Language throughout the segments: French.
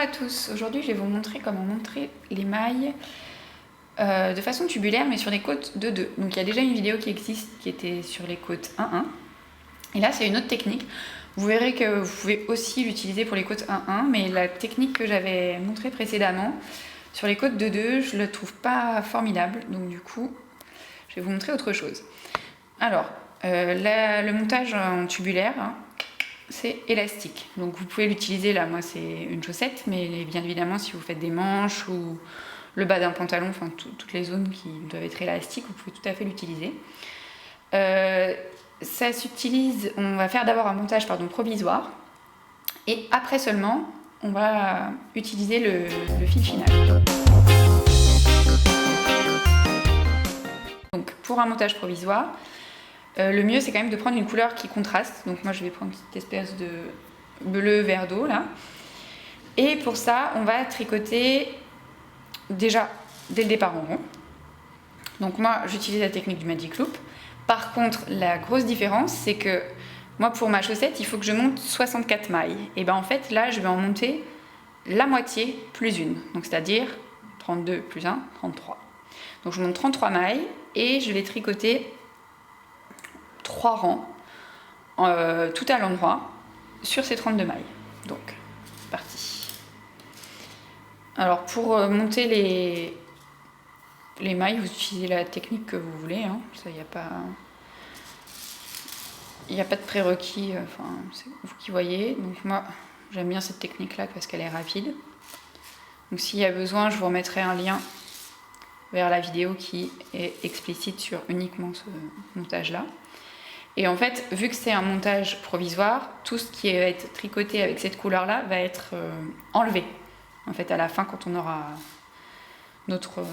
à tous, aujourd'hui je vais vous montrer comment montrer les mailles de façon tubulaire mais sur des côtes de 2. Donc il y a déjà une vidéo qui existe qui était sur les côtes 1-1 et là c'est une autre technique. Vous verrez que vous pouvez aussi l'utiliser pour les côtes 1-1 mais la technique que j'avais montrée précédemment sur les côtes de 2 je la trouve pas formidable, donc du coup je vais vous montrer autre chose. Alors le montage en tubulaire, c'est élastique, donc vous pouvez l'utiliser là, moi c'est une chaussette, mais bien évidemment si vous faites des manches ou le bas d'un pantalon, enfin toutes les zones qui doivent être élastiques, vous pouvez tout à fait l'utiliser. Ça s'utilise, on va faire d'abord un montage provisoire et après seulement on va utiliser le fil final. Donc pour un montage provisoire, le mieux c'est quand même de prendre une couleur qui contraste, donc moi je vais prendre cette espèce de bleu vert d'eau là, et pour ça on va tricoter déjà dès le départ en rond. Donc moi j'utilise la technique du Magic Loop. Par contre la grosse différence c'est que moi pour ma chaussette il faut que je monte 64 mailles, et ben en fait là je vais en monter la moitié plus une, donc c'est à dire 32 plus 1, 33. Donc je monte 33 mailles et je vais tricoter 3 rangs tout à l'endroit sur ces 32 mailles. Donc, c'est parti. Alors pour monter les mailles, vous utilisez la technique que vous voulez, hein. Ça, il n'y a pas de prérequis, enfin, c'est vous qui voyez. Donc moi, j'aime bien cette technique-là parce qu'elle est rapide. Donc s'il y a besoin, je vous remettrai un lien vers la vidéo qui est explicite sur uniquement ce montage-là. Et en fait, vu que c'est un montage provisoire, tout ce qui va être tricoté avec cette couleur-là va être enlevé. En fait, à la fin, quand on aura notre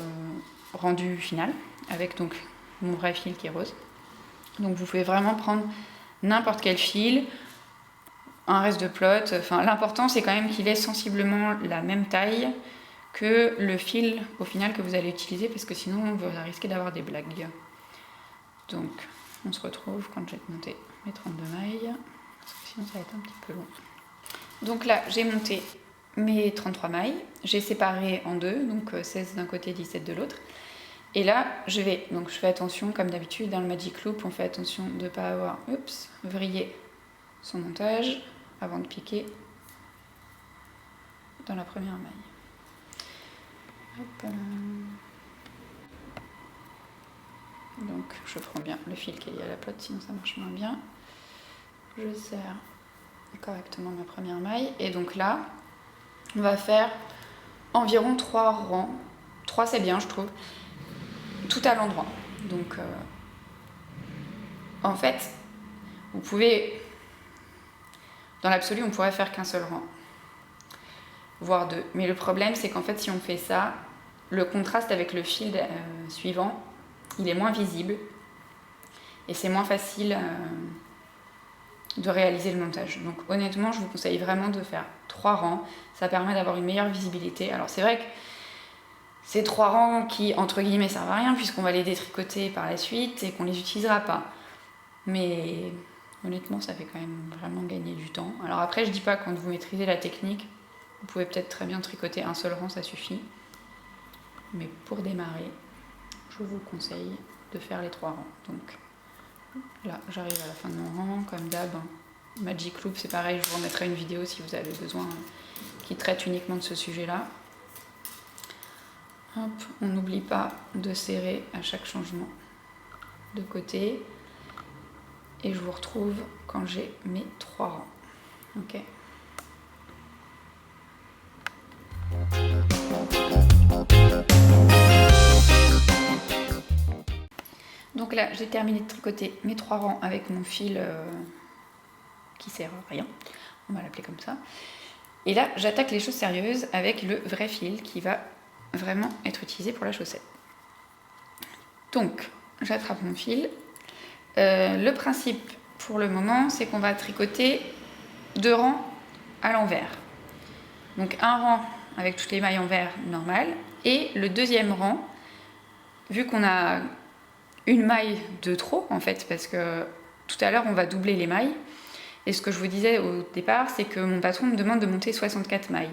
rendu final, avec donc mon vrai fil qui est rose. Donc vous pouvez vraiment prendre n'importe quel fil, un reste de plot. Enfin, l'important, c'est quand même qu'il ait sensiblement la même taille que le fil au final que vous allez utiliser, parce que sinon, vous risquez d'avoir des blagues. Donc, on se retrouve quand je vais monter mes 32 mailles, parce que sinon ça va être un petit peu long. Donc là, j'ai monté mes 33 mailles, j'ai séparé en deux, donc 16 d'un côté, 17 de l'autre. Et là, je fais attention, comme d'habitude, dans le Magic Loop, on fait attention de ne pas avoir, vrillé son montage avant de piquer dans la première maille. Hop là. Donc je prends bien le fil qui est lié à la plot, sinon ça marche moins bien. Je serre correctement ma première maille. Et donc là, on va faire environ 3 rangs. 3 c'est bien je trouve. Tout à l'endroit. Donc en fait, vous pouvez... Dans l'absolu, on pourrait faire qu'un seul rang. Voire 2. Mais le problème c'est qu'en fait si on fait ça, le contraste avec le fil suivant, il est moins visible et c'est moins facile de réaliser le montage. Donc honnêtement, je vous conseille vraiment de faire 3 rangs, ça permet d'avoir une meilleure visibilité. Alors c'est vrai que ces 3 rangs qui, entre guillemets, servent à rien puisqu'on va les détricoter par la suite et qu'on les utilisera pas. Mais honnêtement, ça fait quand même vraiment gagner du temps. Alors après, je dis pas quand vous maîtrisez la technique, vous pouvez peut-être très bien tricoter un seul rang, ça suffit. Mais pour démarrer, je vous conseille de faire les 3 rangs. Donc là, j'arrive à la fin de mon rang, comme d'hab. Magic Loop, c'est pareil, je vous remettrai une vidéo si vous avez besoin qui traite uniquement de ce sujet-là. Hop, on n'oublie pas de serrer à chaque changement de côté. Et je vous retrouve quand j'ai mes 3 rangs. Ok. Donc là, j'ai terminé de tricoter mes 3 rangs avec mon fil qui sert à rien, on va l'appeler comme ça. Et là, j'attaque les choses sérieuses avec le vrai fil qui va vraiment être utilisé pour la chaussette. Donc, j'attrape mon fil. Le principe pour le moment, c'est qu'on va tricoter 2 rangs à l'envers. Donc un rang avec toutes les mailles en vert normales, et le deuxième rang, vu qu'on a une maille de trop en fait, parce que tout à l'heure on va doubler les mailles, et ce que je vous disais au départ, c'est que mon patron me demande de monter 64 mailles.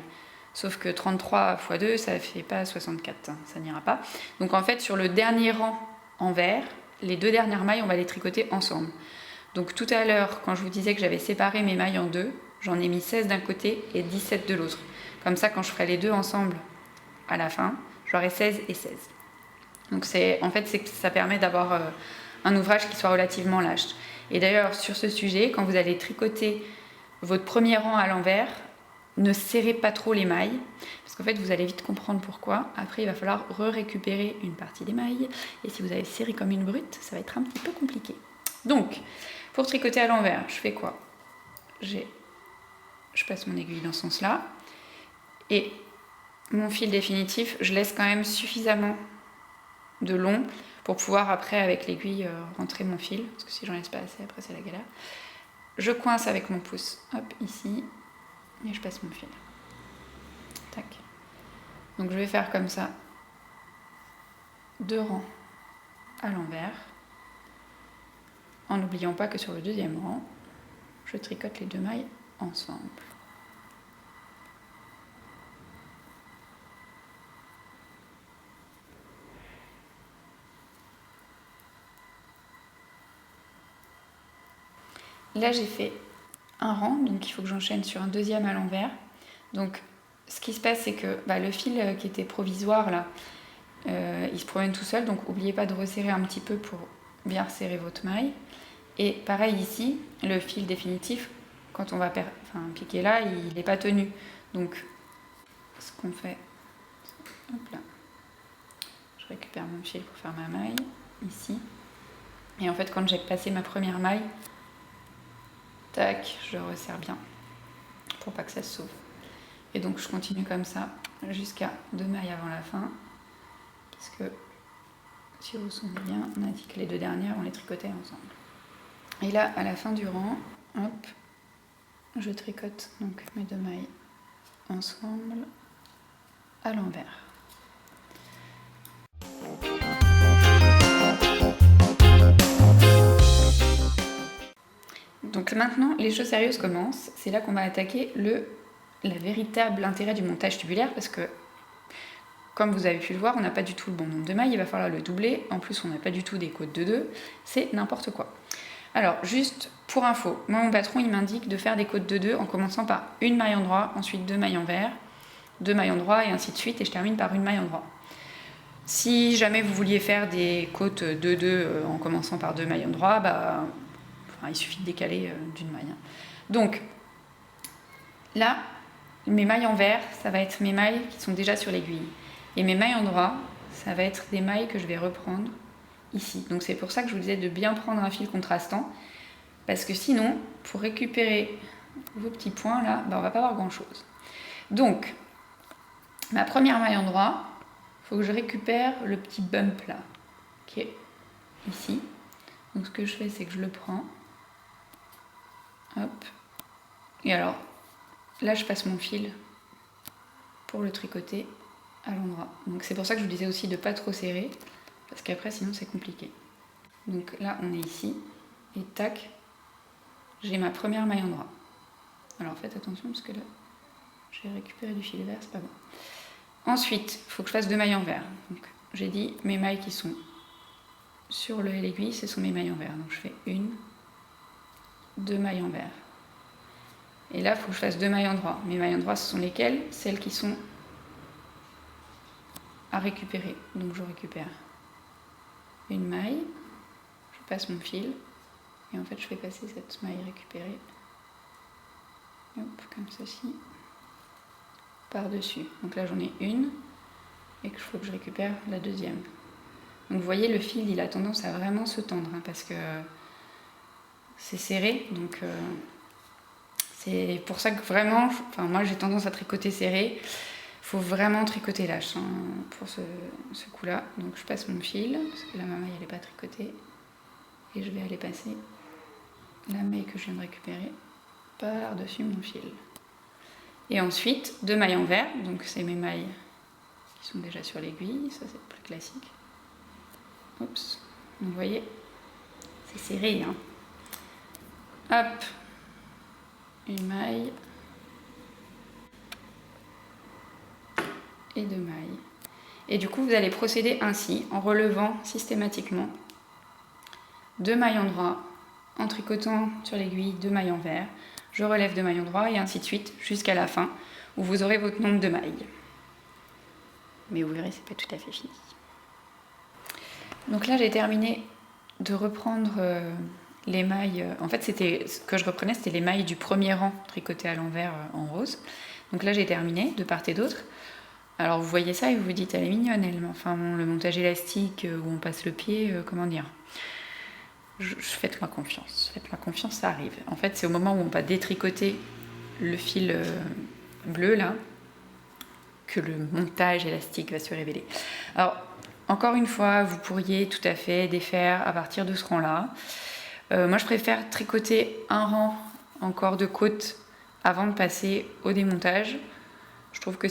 Sauf que 33 x 2, ça fait pas 64, hein, ça n'ira pas. Donc en fait, sur le dernier rang en vert, les 2 dernières mailles, on va les tricoter ensemble. Donc tout à l'heure, quand je vous disais que j'avais séparé mes mailles en deux, j'en ai mis 16 d'un côté et 17 de l'autre. Comme ça, quand je ferai les deux ensemble à la fin, j'aurai 16 et 16. Donc en fait, ça permet d'avoir un ouvrage qui soit relativement lâche. Et d'ailleurs, sur ce sujet, quand vous allez tricoter votre premier rang à l'envers, ne serrez pas trop les mailles, parce qu'en fait, vous allez vite comprendre pourquoi. Après, il va falloir récupérer une partie des mailles, et si vous avez serré comme une brute, ça va être un petit peu compliqué. Donc, pour tricoter à l'envers, je fais quoi? Je passe mon aiguille dans ce sens-là, et mon fil définitif, je laisse quand même suffisamment de long pour pouvoir après, avec l'aiguille, rentrer mon fil, parce que si j'en laisse pas assez, après c'est la galère. Je coince avec mon pouce, hop, ici, et je passe mon fil. Tac. Donc je vais faire comme ça 2 rangs à l'envers, en n'oubliant pas que sur le deuxième rang, je tricote les 2 mailles ensemble. Là j'ai fait un rang, donc il faut que j'enchaîne sur un deuxième à l'envers. Donc ce qui se passe, c'est que le fil qui était provisoire là, il se promène tout seul, donc n'oubliez pas de resserrer un petit peu pour bien resserrer votre maille. Et pareil ici, le fil définitif, quand on va piquer là, il n'est pas tenu. Donc ce qu'on fait, hop là, je récupère mon fil pour faire ma maille, ici. Et en fait, quand j'ai passé ma première maille, tac, je resserre bien pour pas que ça se sauve. Et donc je continue comme ça jusqu'à 2 mailles avant la fin, parce que si vous vous souvenez bien, on a dit que les 2 dernières, on les tricotait ensemble. Et là, à la fin du rang, hop, je tricote donc mes 2 mailles ensemble à l'envers. Donc maintenant, les choses sérieuses commencent. C'est là qu'on va attaquer la véritable intérêt du montage tubulaire, parce que, comme vous avez pu le voir, on n'a pas du tout le bon nombre de mailles, il va falloir le doubler. En plus, on n'a pas du tout des côtes de 2, c'est n'importe quoi. Alors, juste pour info, moi, mon patron, il m'indique de faire des côtes de 2 en commençant par une maille en droit, ensuite 2 mailles en vert, 2 mailles en droit, et ainsi de suite, et je termine par une maille en droit. Si jamais vous vouliez faire des côtes de 2 en commençant par 2 mailles en droit, il suffit de décaler d'une maille. Donc, là, mes mailles en vert, ça va être mes mailles qui sont déjà sur l'aiguille. Et mes mailles en droit, ça va être des mailles que je vais reprendre ici. Donc c'est pour ça que je vous disais de bien prendre un fil contrastant, parce que sinon, pour récupérer vos petits points là, on va pas avoir grand chose. Donc, ma première maille en droit, il faut que je récupère le petit bump là, qui est ici. Donc ce que je fais, c'est que je le prends, hop, et alors, là je passe mon fil pour le tricoter à l'endroit. Donc c'est pour ça que je vous disais aussi de ne pas trop serrer, parce qu'après sinon c'est compliqué. Donc là on est ici, et tac, j'ai ma première maille en droit. Alors faites attention parce que là j'ai récupéré du fil vert, c'est pas bon. Ensuite, il faut que je fasse 2 mailles en vert. Donc j'ai dit mes mailles qui sont sur l'aiguille, ce sont mes mailles en vert. Donc je fais 1, 2 mailles en vert. Et là, il faut que je fasse 2 mailles en droit. Mes mailles en droit, ce sont lesquelles? Celles qui sont à récupérer. Donc je récupère une maille, je passe mon fil, et en fait je fais passer cette maille récupérée, hop, comme ceci, par-dessus. Donc là j'en ai une, et qu'il faut que je récupère la deuxième. Donc vous voyez, le fil, il a tendance à vraiment se tendre, parce que c'est serré, donc c'est pour ça que vraiment, moi j'ai tendance à tricoter serré. Il faut vraiment tricoter lâche pour ce coup-là. Donc je passe mon fil, parce que là ma maille elle n'est pas tricotée, et je vais aller passer la maille que je viens de récupérer par-dessus mon fil. Et ensuite, 2 mailles en vert, donc c'est mes mailles qui sont déjà sur l'aiguille, ça c'est plus classique. Oups, donc vous voyez, c'est serré, Hop, une maille. et 2 mailles. Et du coup, vous allez procéder ainsi, en relevant systématiquement 2 mailles endroit, en tricotant sur l'aiguille 2 mailles envers, je relève 2 mailles endroit et ainsi de suite jusqu'à la fin où vous aurez votre nombre de mailles. Mais vous verrez, c'est pas tout à fait fini. Donc là, j'ai terminé de reprendre les mailles. En fait, ce que je reprenais, c'était les mailles du premier rang tricotées à l'envers en rose. Donc là, j'ai terminé de part et d'autre. Alors vous voyez ça et vous vous dites, elle est mignonne, elle. Enfin, bon, le montage élastique où on passe le pied, comment dire. Faites-moi confiance. Faites-moi confiance, ça arrive. En fait, c'est au moment où on va détricoter le fil bleu là que le montage élastique va se révéler. Alors, encore une fois, vous pourriez tout à fait défaire à partir de ce rang-là. Moi, je préfère tricoter un rang encore de côte avant de passer au démontage. Je trouve que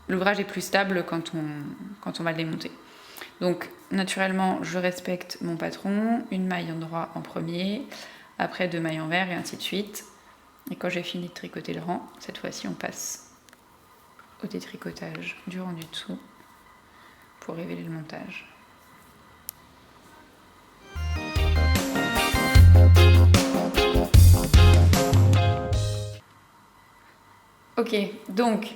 l'ouvrage est plus stable quand on va le démonter. Donc, naturellement, je respecte mon patron, une maille endroit en premier, après 2 mailles envers et ainsi de suite. Et quand j'ai fini de tricoter le rang, cette fois-ci, on passe au détricotage du rang du dessous pour révéler le montage. Ok, donc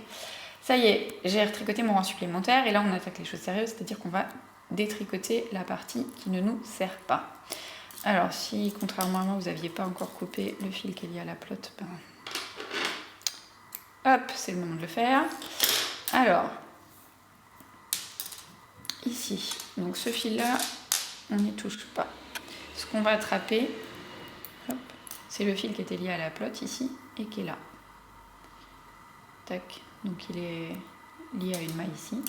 ça y est, j'ai retricoté mon rang supplémentaire et là on attaque les choses sérieuses, c'est-à-dire qu'on va détricoter la partie qui ne nous sert pas. Alors si contrairement à moi vous n'aviez pas encore coupé le fil qui est lié à la pelote, hop, c'est le moment de le faire. Alors, ici, donc ce fil-là, on n'y touche pas. Ce qu'on va attraper, c'est le fil qui était lié à la pelote ici et qui est là. Tac, donc il est lié à une maille ici.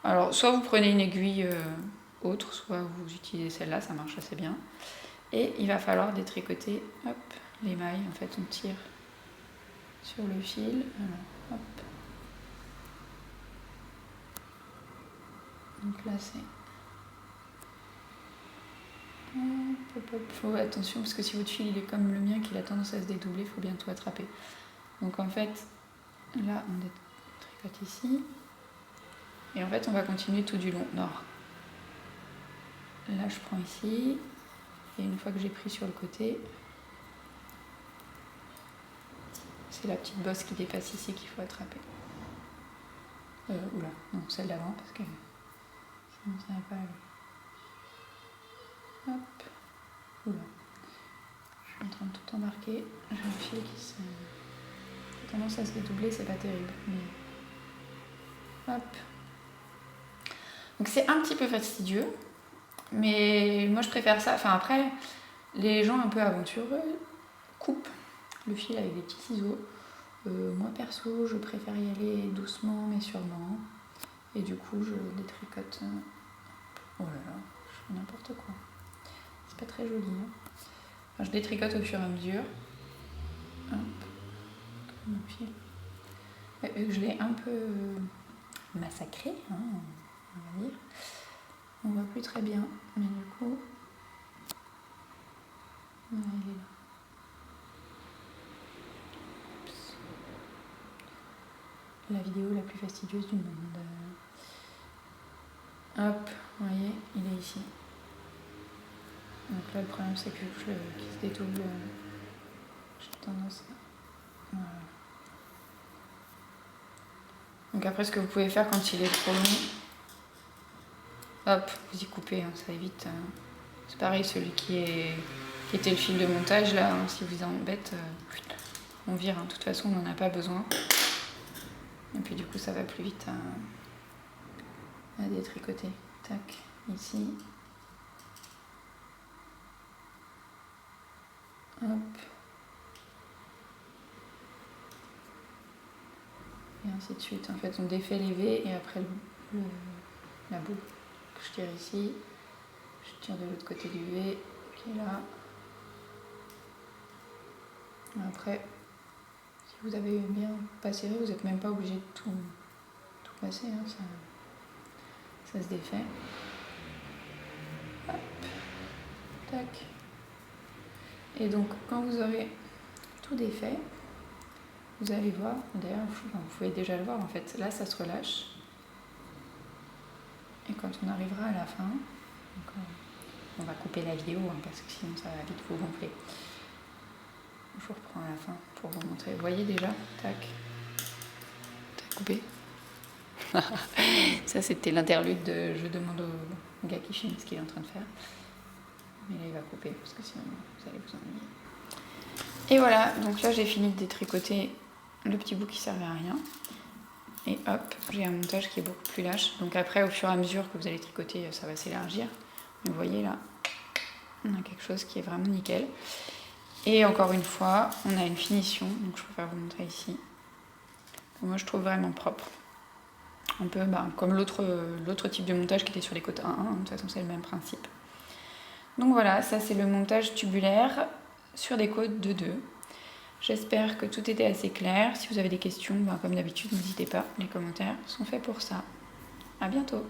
Alors, soit vous prenez une aiguille autre, soit vous utilisez celle-là, ça marche assez bien. Et il va falloir détricoter, hop, les mailles. En fait, on tire sur le fil. Alors, hop. Donc là, c'est... Faut attention, parce que si votre fil il est comme le mien, qu'il a tendance à se dédoubler, il faut bien tout attraper. Donc en fait, là, on détricote ici. Et en fait, on va continuer tout du long. Nord. Là, je prends ici. Et une fois que j'ai pris sur le côté, c'est la petite bosse qui dépasse ici qu'il faut attraper. Oula, non, celle d'avant, parce que sinon ça n'a pas aller. Hop, oula. Je suis en train de tout embarquer. J'ai un fil qui a tendance à se dédoubler, c'est pas terrible. Mais... hop. Donc c'est un petit peu fastidieux, mais moi je préfère ça. Enfin après, les gens un peu aventureux coupent le fil avec des petits ciseaux. Moi perso, je préfère y aller doucement mais sûrement. Et du coup, je détricote. Oh là là, je fais n'importe quoi. C'est pas très joli. Hein. Enfin, je détricote au fur et à mesure. Hop. Mon fil. Je l'ai un peu massacré, hein, on va dire. On voit plus très bien, mais du coup, il est là. La vidéo la plus fastidieuse du monde. Hop, vous voyez, il est ici. Donc là, le problème, c'est que qui se dédouble, j'ai tendance à... Voilà. Donc après, ce que vous pouvez faire quand il est trop long, hop, vous y coupez, hein, ça évite. C'est pareil, celui qui était le fil de montage, là, hein, si vous embête, on vire. Hein. De toute façon, on n'en a pas besoin. Et puis du coup, ça va plus vite à détricoter. Tac, ici. Hop. Et ainsi de suite. En fait, on défait les V et après la boucle que je tire ici, je tire de l'autre côté du V qui est là. Et après, si vous avez bien pas serré, vous n'êtes même pas obligé de tout passer, hein, ça se défait. Hop. Tac. Et donc, quand vous aurez tout défait, vous allez voir, d'ailleurs vous pouvez déjà le voir en fait, là ça se relâche. Et quand on arrivera à la fin, donc, on va couper la vidéo hein, parce que sinon ça va vite vous gonfler. Je vous reprends à la fin pour vous montrer. Vous voyez déjà, tac, t'as coupé. Ça c'était l'interlude de je demande au gars qui filme ce qu'il est en train de faire. Mais là il va couper parce que sinon vous allez vous ennuyer. Et voilà, donc là j'ai fini de détricoter le petit bout qui servait à rien. Et hop, j'ai un montage qui est beaucoup plus lâche. Donc après, au fur et à mesure que vous allez tricoter, ça va s'élargir. Vous voyez là, on a quelque chose qui est vraiment nickel. Et encore une fois, on a une finition. Donc je préfère vous montrer ici. Que moi je trouve vraiment propre. Un peu comme l'autre type de montage qui était sur les côtes 1-1. De toute façon, c'est le même principe. Donc voilà, ça c'est le montage tubulaire sur des côtes 2-2. J'espère que tout était assez clair. Si vous avez des questions, comme d'habitude, n'hésitez pas. Les commentaires sont faits pour ça. À bientôt.